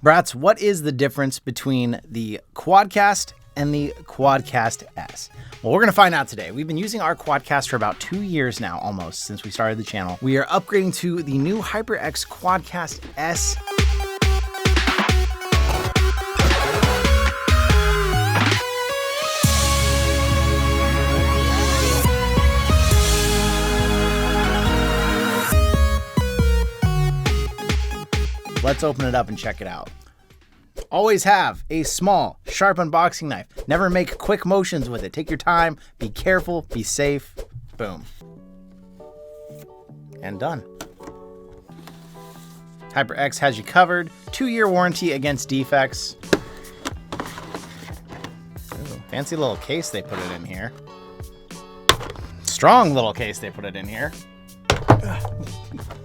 Brats, what is the difference between the QuadCast and the QuadCast S? Well, we're gonna find out today. We've been using our QuadCast for about 2 years now, almost, since we started the channel. We are upgrading to the new HyperX QuadCast S. Let's open it up and check it out. Always have a small, sharp unboxing knife. Never make quick motions with it. Take your time, be careful, be safe. Boom. And done. HyperX has you covered. 2-year warranty against defects. Ooh, fancy little case they put it in here. Strong little case they put it in here.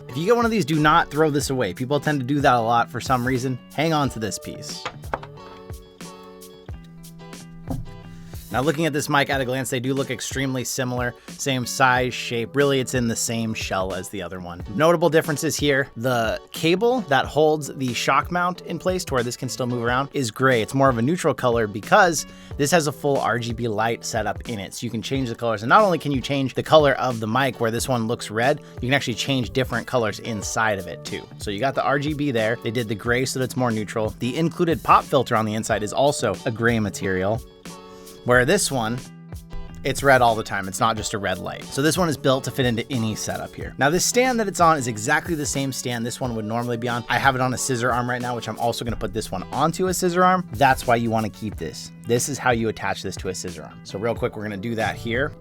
If you get one of these, do not throw this away. People tend to do that a lot for some reason. Hang on to this piece. Now, looking at this mic at a glance, they do look extremely similar. Same size, shape. Really, it's in the same shell as the other one. Notable differences here. The cable that holds the shock mount in place to where this can still move around is gray. It's more of a neutral color because this has a full RGB light setup in it. So you can change the colors. And not only can you change the color of the mic where this one looks red, you can actually change different colors inside of it too. So you got the RGB there. They did the gray so that it's more neutral. The included pop filter on the inside is also a gray material. Where this one, it's red all the time. It's not just a red light. So this one is built to fit into any setup here. Now this stand that it's on is exactly the same stand this one would normally be on. I have it on a scissor arm right now, which I'm also gonna put this one onto a scissor arm. That's why you wanna keep this. This is how you attach this to a scissor arm. So real quick, we're gonna do that here.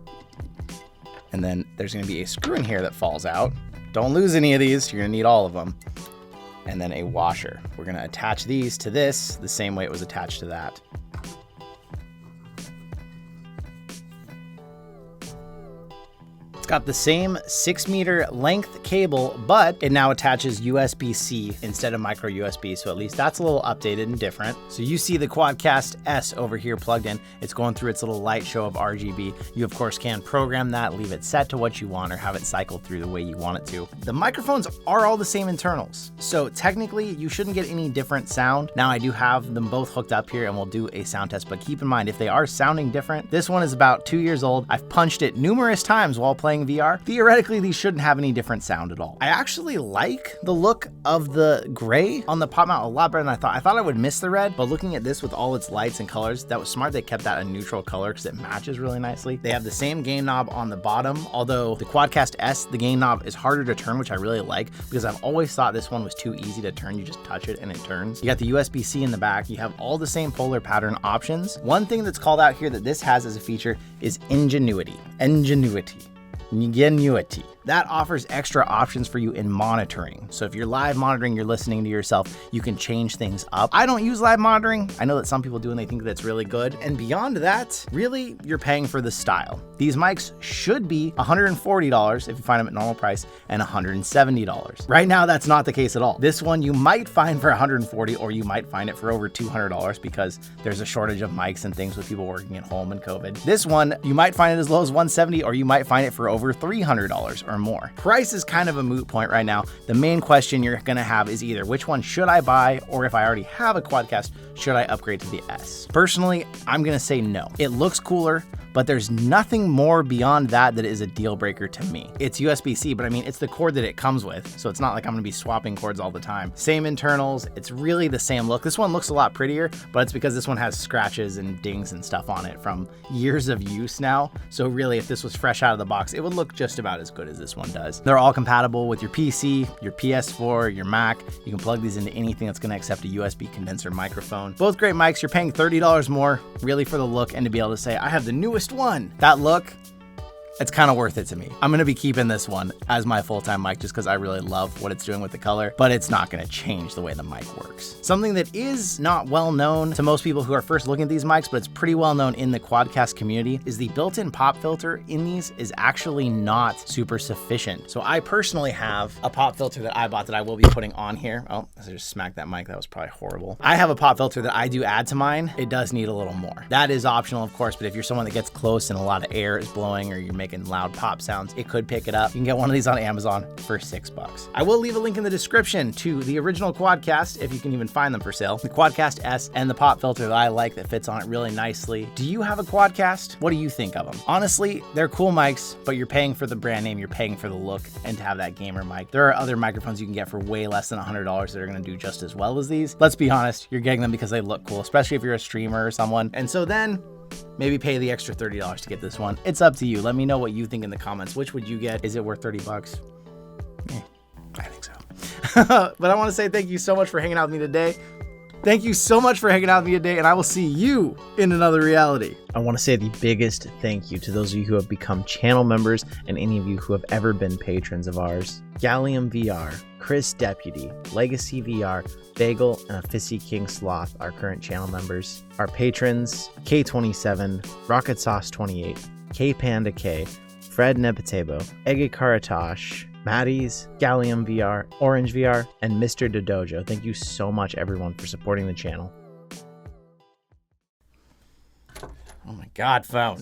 And then there's gonna be a screw in here that falls out. Don't lose any of these. You're gonna need all of them. And then a washer. We're gonna attach these to this the same way it was attached to that. Got the same 6-meter length cable, but it now attaches USB-C instead of micro USB. So at least that's a little updated and different. So you see the QuadCast S over here plugged in. It's going through its little light show of RGB. You of course can program that, leave it set to what you want, or have it cycle through the way you want it to. The microphones are all the same internals. So technically you shouldn't get any different sound. Now I do have them both hooked up here and we'll do a sound test, but keep in mind if they are sounding different, this one is about 2 years old. I've punched it numerous times while playing VR. Theoretically, these shouldn't have any different sound at all. I actually like the look of the gray on the pop mount a lot better than I thought. I thought I would miss the red, but looking at this with all its lights and colors, that was smart. They kept that a neutral color because it matches really nicely. They have the same gain knob on the bottom, although the QuadCast S, the gain knob is harder to turn, which I really like because I've always thought this one was too easy to turn. You just touch it and it turns. You got the USB-C in the back. You have all the same polar pattern options. One thing that's called out here that this has as a feature is NGENUITY. NGENUITY. That offers extra options for you in monitoring. So if you're live monitoring, you're listening to yourself, you can change things up. I don't use live monitoring. I know that some people do and they think that's really good. And beyond that, really, you're paying for the style. These mics should be $140 if you find them at normal price and $170. Right now, that's not the case at all. This one you might find for $140 or you might find it for over $200 because there's a shortage of mics and things with people working at home and COVID. This one, you might find it as low as $170 or you might find it for over $300 or more. Price is kind of a moot point right now. The main question you're gonna have is either which one should I buy, or if I already have a QuadCast, should I upgrade to the S? Personally, I'm gonna say no. It looks cooler, but there's nothing more beyond that that is a deal breaker to me. It's USB-C, but I mean, it's the cord that it comes with, so it's not like I'm gonna be swapping cords all the time. Same internals, it's really the same look. This one looks a lot prettier, but it's because this one has scratches and dings and stuff on it from years of use now. So really, if this was fresh out of the box, it would look just about as good as this one does. They're all compatible with your PC, your PS4, your Mac. You can plug these into anything that's gonna accept a USB condenser microphone. Both great mics. You're paying $30 more, really, for the look and to be able to say, I have the newest one. That look, it's kind of worth it to me. I'm gonna be keeping this one as my full-time mic just because I really love what it's doing with the color, but it's not gonna change the way the mic works. Something that is not well known to most people who are first looking at these mics, but it's pretty well known in the QuadCast community, is the built-in pop filter in these is actually not super sufficient. So I personally have a pop filter that I bought that I will be putting on here. Oh, I just smacked that mic. That was probably horrible. I have a pop filter that I do add to mine. It does need a little more. That is optional, of course, but if you're someone that gets close and a lot of air is blowing or you're making making loud pop sounds, it could pick it up. You can get one of these on Amazon for $6. I will leave a link in the description to the original QuadCast, if you can even find them for sale, the QuadCast S, and the pop filter that I like that fits on it really nicely. Do you have a QuadCast? What do you think of them? Honestly, they're cool mics, but you're paying for the brand name, you're paying for the look, and to have that gamer mic. There are other microphones you can get for way less than $100 that are gonna do just as well as these. Let's be honest, you're getting them because they look cool, especially if you're a streamer or someone. And so then, maybe pay the extra $30 to get this one. It's up to you. Let me know what you think in the comments. Which would you get? Is it worth 30 bucks? I think so. But I want to say thank you so much for hanging out with me today. Thank you so much for hanging out with me today, and I will see you in another reality. I want to say the biggest thank you to those of you who have become channel members and any of you who have ever been patrons of ours. Gallium VR, Chris Deputy, Legacy VR, Bagel, and Fishy King Sloth, our current channel members. Our patrons, K27, Rocket Sauce 28, K Panda K, Fred Nepatebo, Ege Karatosh, Maddie's, Gallium VR, Orange VR, and Mr. Dodojo. Thank you so much, everyone, for supporting the channel. Oh my God, phone.